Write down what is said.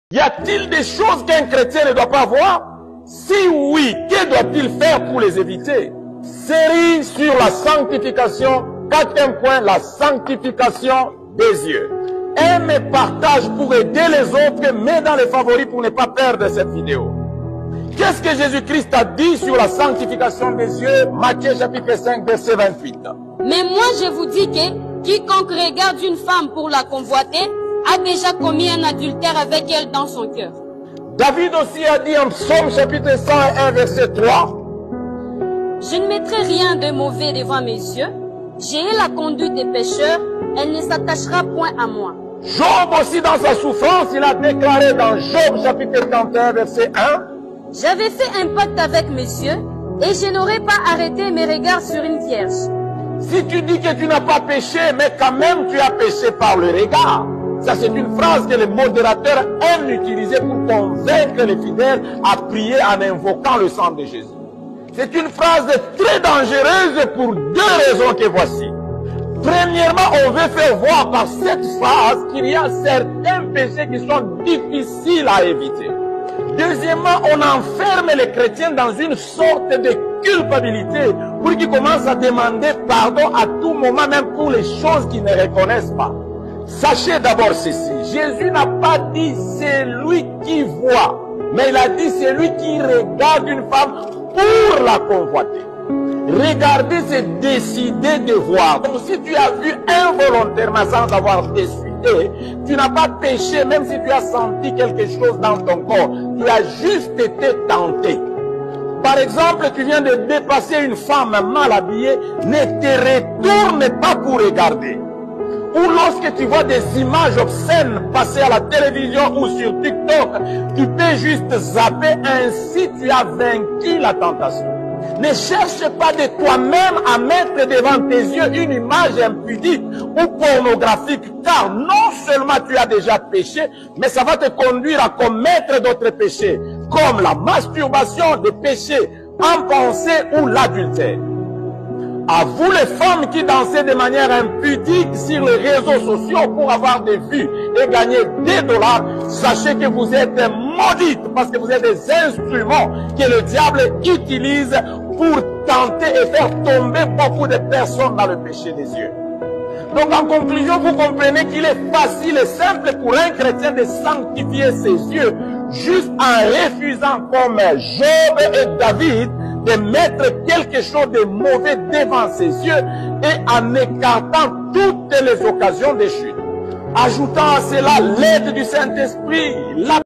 Y a-t-il des choses qu'un chrétien ne doit pas voir? Si oui, que doit-il faire pour les éviter? Série sur la sanctification. 4e point, la sanctification des yeux. Aime et partage pour aider les autres, mets dans les favoris pour ne pas perdre cette vidéo. Qu'est-ce que Jésus-Christ a dit sur la sanctification des yeux? Matthieu chapitre 5, verset 28. Mais moi je vous dis que quiconque regarde une femme pour la convoiter a déjà commis un adultère avec elle dans son cœur. David aussi a dit en Psaume chapitre 101, verset 3. Je ne mettrai rien de mauvais devant mes yeux. J'ai la conduite des pécheurs, elle ne s'attachera point à moi. Job aussi dans sa souffrance, il a déclaré dans Job chapitre 31, verset 1. J'avais fait un pacte avec mes yeux et je n'aurais pas arrêté mes regards sur une vierge. Si tu dis que tu n'as pas péché, mais quand même tu as péché par le regard. Ça c'est une phrase que les modérateurs aiment utiliser pour convaincre les fidèles à prier en invoquant le sang de Jésus. C'est une phrase très dangereuse pour deux raisons que voici. Premièrement, on veut faire voir par cette phrase qu'il y a certains péchés qui sont difficiles à éviter. Deuxièmement, on enferme les chrétiens dans une sorte de culpabilité pour qu'ils commencent à demander pardon à tout moment, même pour les choses qu'ils ne reconnaissent pas. Sachez d'abord ceci, Jésus n'a pas dit c'est lui qui voit, mais il a dit c'est lui qui regarde une femme pour la convoiter. Regarder, c'est décider de voir. Donc si tu as vu involontairement sans avoir décidé, tu n'as pas péché même si tu as senti quelque chose dans ton corps. Tu as juste été tenté. Par exemple, tu viens de dépasser une femme mal habillée, ne te retourne pas pour regarder. Ou lorsque tu vois des images obscènes passer à la télévision ou sur TikTok, tu peux juste zapper, ainsi tu as vaincu la tentation. Ne cherche pas de toi-même à mettre devant tes yeux une image impudique ou pornographique, car non seulement tu as déjà péché, mais ça va te conduire à commettre d'autres péchés, comme la masturbation, des péchés en pensée ou l'adultère. À vous les femmes qui dansez de manière impudique sur les réseaux sociaux pour avoir des vues et gagner des dollars, sachez que vous êtes maudites parce que vous êtes des instruments que le diable utilise pour tenter et faire tomber beaucoup de personnes dans le péché des yeux. Donc en conclusion, vous comprenez qu'il est facile et simple pour un chrétien de sanctifier ses yeux juste en refusant comme Job et David de mettre quelque chose de mauvais devant ses yeux et en écartant toutes les occasions de chute. Ajoutant à cela l'aide du Saint-Esprit, la